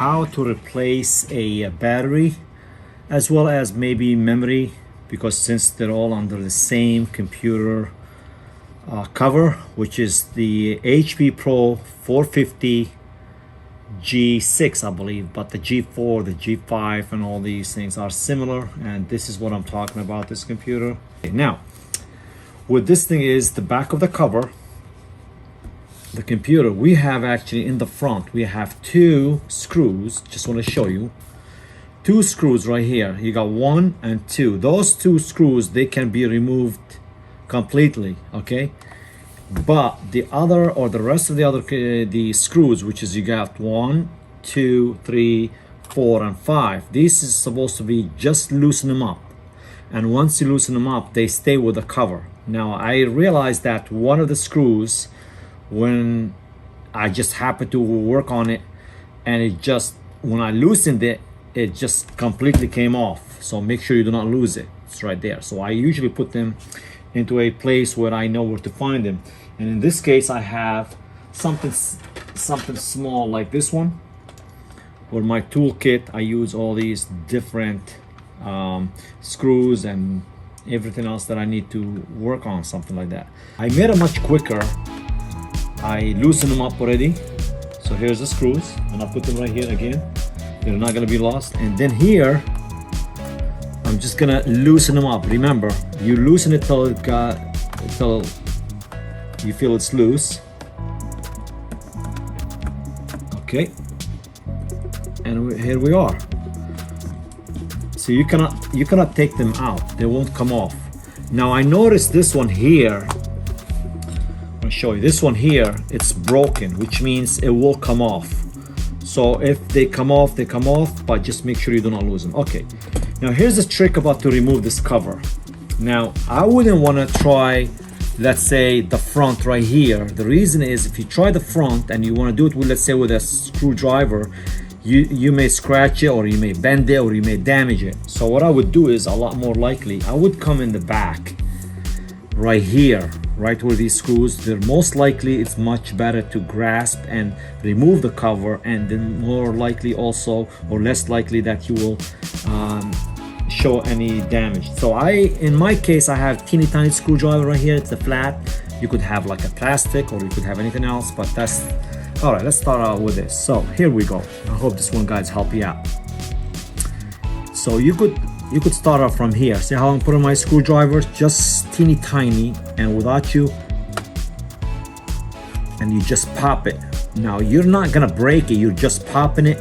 how to replace a battery as well as maybe memory, because since they're all under the same computer cover, which is the HP Pro 450 G6 I believe, but the G4, the G5 and all these things are similar, and this is what I'm talking about, this computer. Now what this thing is, the back of the cover, the computer, we have actually in the front we have two screws. Just want to show you two screws right here. You got one and two. Those two screws, they can be removed completely, okay? But the other, or the rest of the other the screws, which is you got 1, 2, 3, 4 and 5, this is supposed to be just loosen them up, and once you loosen them up they stay with the cover. Now I realized that one of the screws, when I just happened to work on it, and it just, when I loosened it, it just completely came off. So make sure you do not lose it. It's right there. So I usually put them into a place where I know where to find them, and in this case I have something small like this one. For my toolkit I use all these different screws and everything else that I need to work on, something like that. I made it much quicker. I loosened them up already. So here's the screws, and I'll put them right here again. They're not gonna be lost. And then here I'm just gonna loosen them up. Remember, you loosen it till you feel it's loose. Okay, and here we are. So you cannot take them out. They won't come off. Now I noticed this one here. I'll show you. This one here, it's broken, which means it will come off. So if they come off, they come off, but just make sure you do not lose them. Okay. Now here's the trick about to remove this cover. Now I wouldn't want to try, let's say, the front right here. The reason is, if you try the front and you want to do it with, let's say, with a screwdriver, you may scratch it, or you may bend it, or you may damage it. So what I would do is, a lot more likely, I would come in the back right here, right where these screws, they're most likely, it's much better to grasp and remove the cover, and then more likely also, or less likely, that you will show any damage. So in my case, I have teeny tiny screwdriver right here. It's a flat. You could have like a plastic, or you could have anything else, but that's all right. Let's start out with this. So here we go. I hope this one, guys, help you out. So you could start off from here. See how I'm putting my screwdriver, just teeny tiny, and without you, and you just pop it. Now you're not gonna break it, you're just popping it,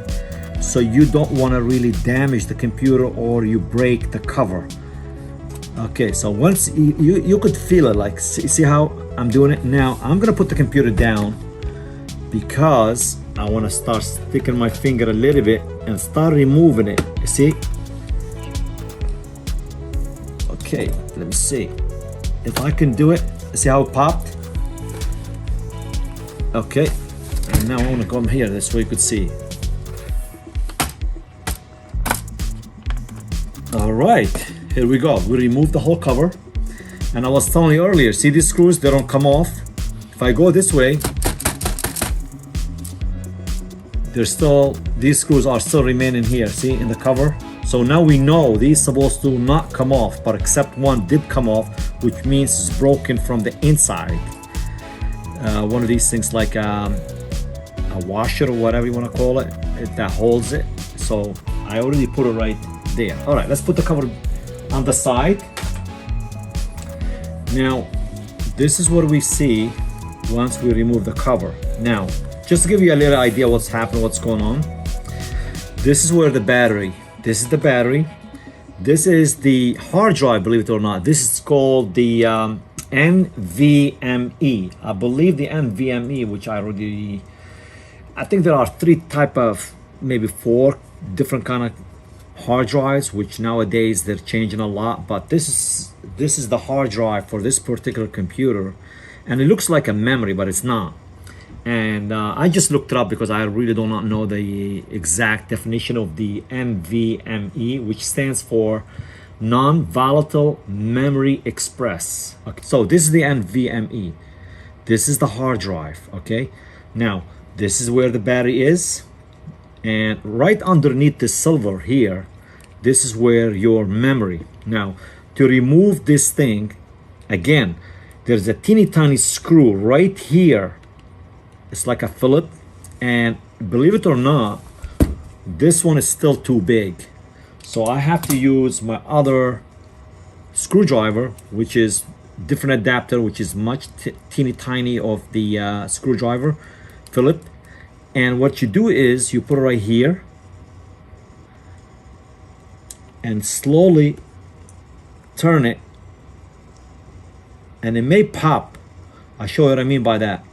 so you don't want to really damage the computer or you break the cover. Okay, so once you could feel it, like see how I'm doing it. Now I'm gonna put the computer down, because I want to start sticking my finger a little bit and start removing it. You see? Okay, let me see if I can do it. See how it popped? Okay, and now I want to come here, this way you could see. All right, here we go. We removed the whole cover, and I was telling you earlier, see these screws, they don't come off. If I go this way, these screws are still remaining here, see, in the cover. So now we know these supposed to not come off, but except one did come off, which means it's broken from the inside. One of these things, like a washer or whatever you want to call it, that holds it. So I already put it right there. All right, let's put the cover on the side. Now this is what we see once we remove the cover. Now just to give you a little idea what's happening, what's going on, this is where the battery, this is the battery, this is the hard drive, believe it or not. This is called the NVMe. I believe the NVMe, which I think there are three type of, maybe 4 different kind of hard drives, which nowadays they're changing a lot, but this is the hard drive for this particular computer, and it looks like a memory, but it's not. And I just looked it up because I really do not know the exact definition of the NVMe, which stands for non-volatile memory express. Okay, so this is the NVMe. This is the hard drive. Okay, now this is where the battery is. And right underneath the silver here, this is where your memory. Now, to remove this thing, again, there's a teeny tiny screw right here. It's like a fillet, and believe it or not, this one is still too big. So I have to use my other screwdriver, which is different adapter, which is much teeny tiny of the screwdriver fillet. And what you do is you put it right here and slowly turn it, and it may pop. I'll show you what I mean by that.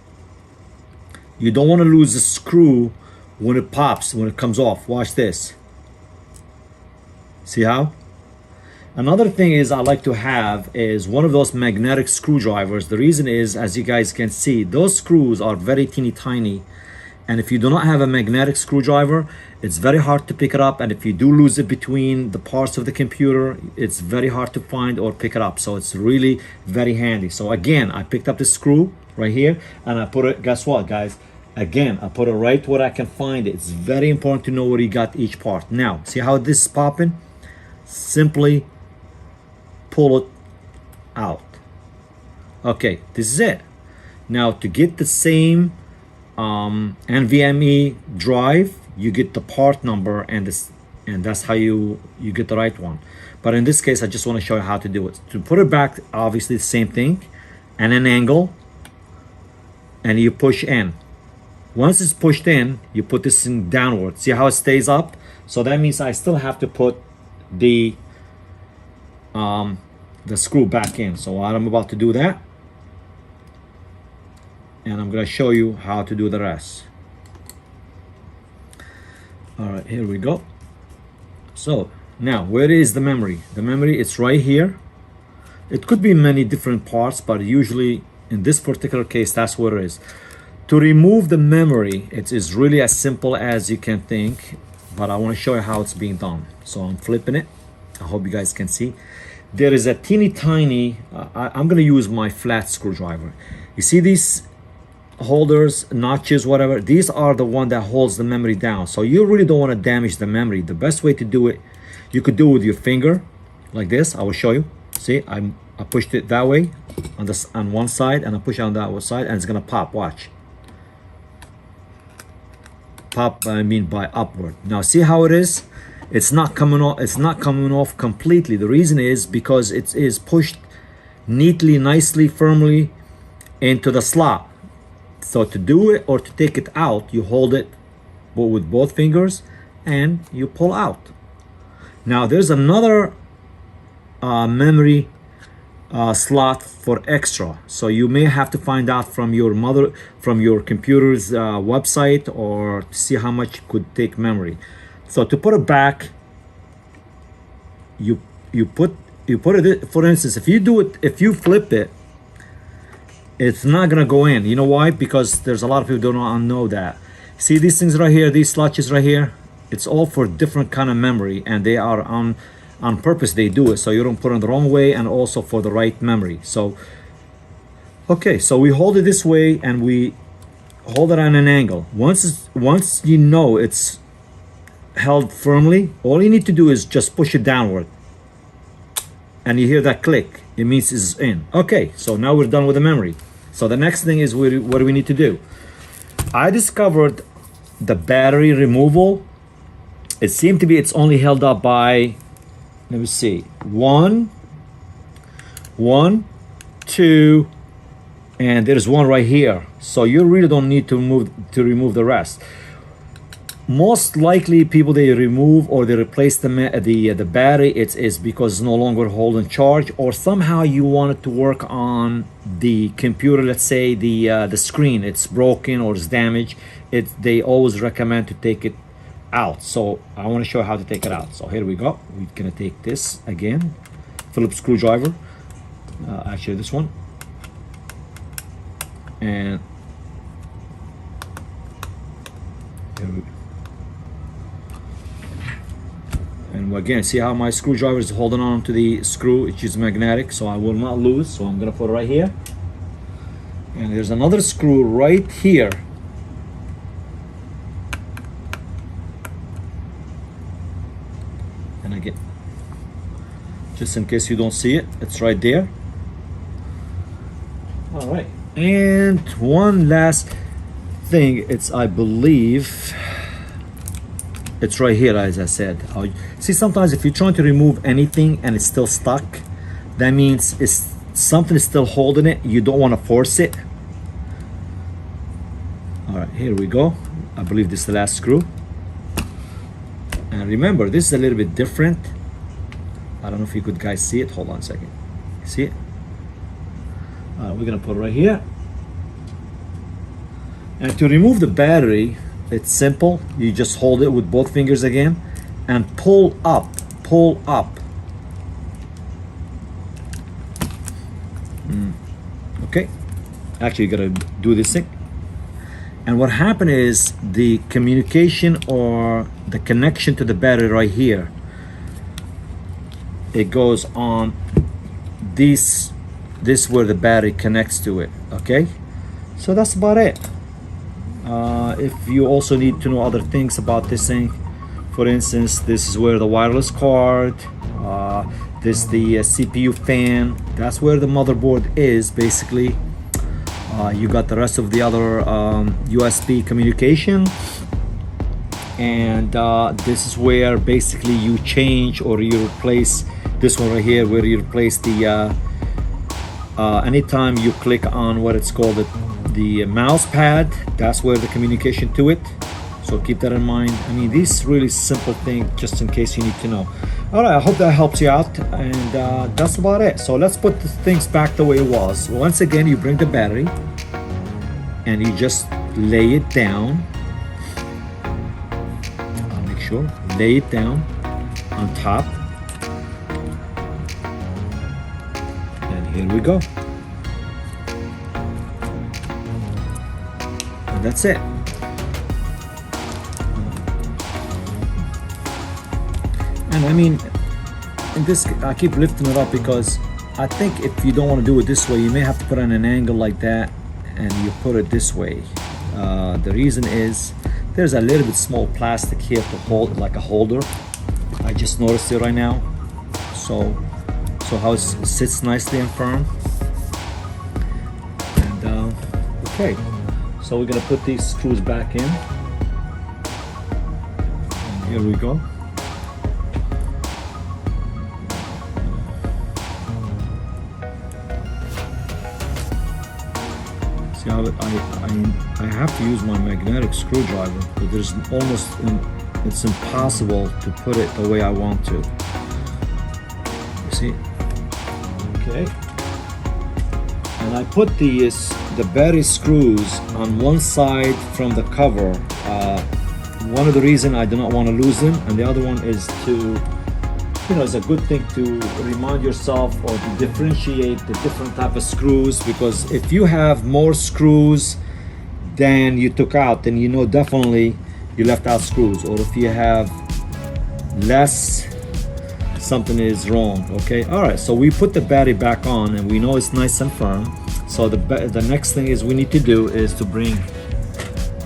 You don't want to lose the screw when it pops, when it comes off. Watch this. See how? Another thing is I like to have is one of those magnetic screwdrivers. The reason is, as you guys can see, those screws are very teeny tiny. And if you do not have a magnetic screwdriver, it's very hard to pick it up. And if you do lose it between the parts of the computer, it's very hard to find or pick it up. So it's really very handy. So again, I picked up the screw right here and I put it, guess what, guys? Again, I put it right where I can find it. It's very important to know where you got each part. Now, see how this is popping? Simply pull it out. Okay, this is it. Now, to get the same NVMe drive, you get the part number, and that's how you get the right one. But in this case, I just want to show you how to do it. To put it back, obviously the same thing, and an angle, and you push in. Once it's pushed in, you put this thing downward. See how it stays up? So that means I still have to put the screw back in. So I'm about to do that, and I'm going to show you how to do the rest. All right, here we go. So now, where is the memory? The memory, it's right here. It could be many different parts, but usually in this particular case, that's where it is. To remove the memory, it is really as simple as you can think, but I want to show you how it's being done. So I'm flipping it. I hope you guys can see. There is a teeny tiny, I'm going to use my flat screwdriver. You see these holders, notches, whatever? These are the one that holds the memory down. So you really don't want to damage the memory. The best way to do it, you could do it with your finger like this. I will show you. See, I pushed it that way on one side, and I push it on that one side, and it's going to pop. Watch. Pop, I mean by upward. Now see how it is? It's not coming off. It's not coming off completely. The reason is because it is pushed neatly, nicely, firmly into the slot. So to do it or to take it out, you hold it with both fingers and you pull out. Now there's another memory slot for extra, so you may have to find out from your computer's website, or see how much could take memory. So to put it back, you put it, for instance, if you flip it, it's not gonna go in. You know why? Because there's a lot of people don't know that. See these things right here, these slotches right here, it's all for different kind of memory, and they are on purpose. They do it so you don't put it the wrong way, and also for the right memory. So okay, so we hold it this way and we hold it on an angle. Once you know it's held firmly, all you need to do is just push it downward, and you hear that click. It means it's in. Okay, so now we're done with the memory. So the next thing is, what do we need to do? I discovered the battery removal. It seemed to be it's only held up by, let me see, one, two, and there's one right here. So you really don't need to remove the rest. Most likely people, they remove or they replace the battery, it is because it's no longer holding charge, or somehow you want it to work on the computer. Let's say the screen, it's broken or it's damaged. They always recommend to take it out. So I want to show you how to take it out. So here we go. We're gonna take this again, Phillips screwdriver, actually this one, and here we go. And again, see how my screwdriver is holding on to the screw, which is magnetic, so I will not lose. So I'm gonna put it right here, and there's another screw right here. second. Just in case you don't see it, it's right there. All right, and one last thing, it's, I believe it's right here, as I said. See, sometimes if you're trying to remove anything and it's still stuck, that means it's something is still holding it. You don't want to force it. All right, here we go. I believe this is the last screw. And remember, this is a little bit different. I don't know if you could guys see it. Hold on a second. See it? We're gonna put it right here. And to remove the battery, it's simple. You just hold it with both fingers again and pull up, pull up. Okay, actually you gotta do this thing. And what happened is the communication or the connection to the battery right here, it goes on this where the battery connects to it. Okay, so that's about it. If you also need to know other things about this thing, for instance, this is where the wireless card, this is the CPU fan, that's where the motherboard is basically. You got the rest of the other USB communication, and this is where basically you change or you replace this one right here, where you replace the anytime you click on what it's called, the mouse pad, that's where the communication to it. So keep that in mind. I mean, these really simple thing, just in case you need to know. All right, I hope that helps you out, and that's about it. So let's put the things back the way it was. Once again, you bring the battery and you just lay it down. I'll make sure, lay it down on top. And here we go. And that's it. And I mean, in this, I keep lifting it up because I think if you don't want to do it this way, you may have to put it on an angle like that, and you put it this way. The reason is there's a little bit small plastic here to hold, like a holder. I just noticed it right now. So how it sits nicely and firm. And okay, so we're gonna put these screws back in. And here we go. I have to use my magnetic screwdriver, but there's it's impossible to put it the way I want to. You see? Okay. And I put the battery screws on one side from the cover. One of the reasons I do not want to lose them, and the other one is to, it's a good thing to remind yourself or to differentiate the different type of screws, because if you have more screws than you took out, then definitely you left out screws, or if you have less, something is wrong. Okay, all right, so we put the battery back on and we know it's nice and firm. So the next thing is we need to do is to bring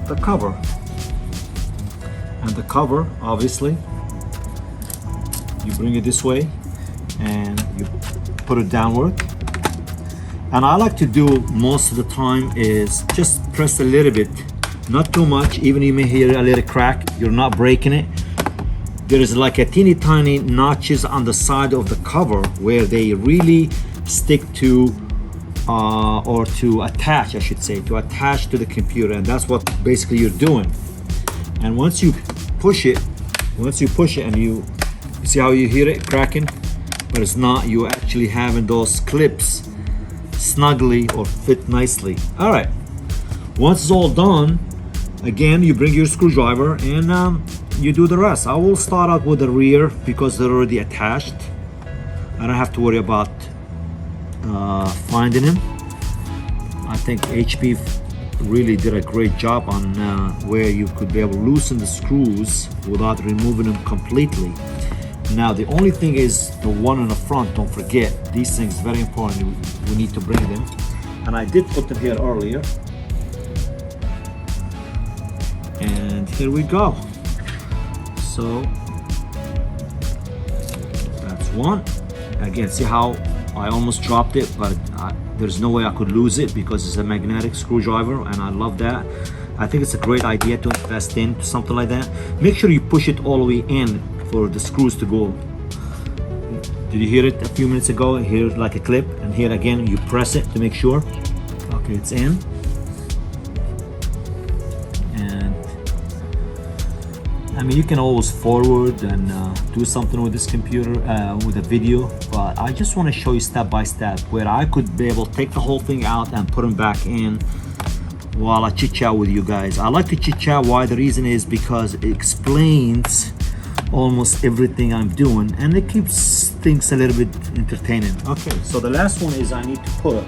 the cover, and the cover, obviously, you bring it this way and you put it downward. And I like to do most of the time is just press a little bit, not too much. Even you may hear a little crack, you're not breaking it. There is like a teeny tiny notches on the side of the cover where they really stick to or to attach, I should say, to attach to the computer, and that's what basically you're doing. And once you push it and you see how you hear it cracking, but it's not, you actually having those clips snugly or fit nicely. All right, once it's all done, again you bring your screwdriver and you do the rest. I will start out with the rear because they're already attached. I don't have to worry about finding them. I think HP really did a great job on where you could be able to loosen the screws without removing them completely. Now the only thing is the one on the front, don't forget, these things very important, we need to bring them, and I did put them here earlier. And here we go. So one. Again, see how I almost dropped it, but there's no way I could lose it because it's a magnetic screwdriver, and I love that. I think it's a great idea to invest into something like that. Make sure you push it all the way in for the screws to go. Did you hear it a few minutes ago? Here like a clip, and here again you press it to make sure. Okay, it's in. And I mean, you can always forward and do something with this computer with a video, but I just want to show you step by step where I could be able to take the whole thing out and put them back in while I chit chat with you guys. I like to chit chat. Why? The reason is because it explains almost everything I'm doing, and it keeps things a little bit entertaining. Okay, so the last one is I need to put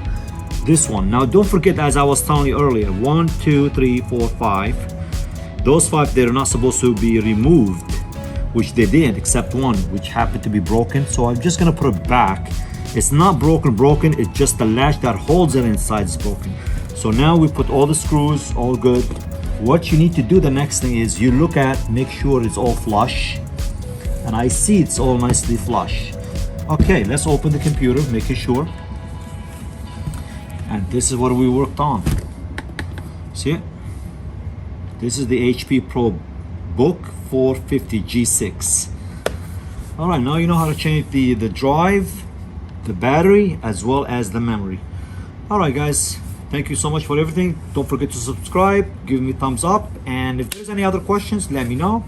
this one. Now don't forget, as I was telling you earlier, 1, 2, 3, 4, 5. Those 5, they're not supposed to be removed, which they did, except one, which happened to be broken. So I'm just gonna put it back. It's not broken, it's just the latch that holds it inside is broken. So now we put all the screws, all good. What you need to do, the next thing is you look at, make sure it's all flush. And I see it's all nicely flush. Okay, let's open the computer, making sure. And this is what we worked on. See it? This is the HP Probook 450 G6. All right, now you know how to change the drive, the battery, as well as the memory. All right, guys, thank you so much for everything. Don't forget to subscribe, give me a thumbs up, and if there's any other questions, let me know.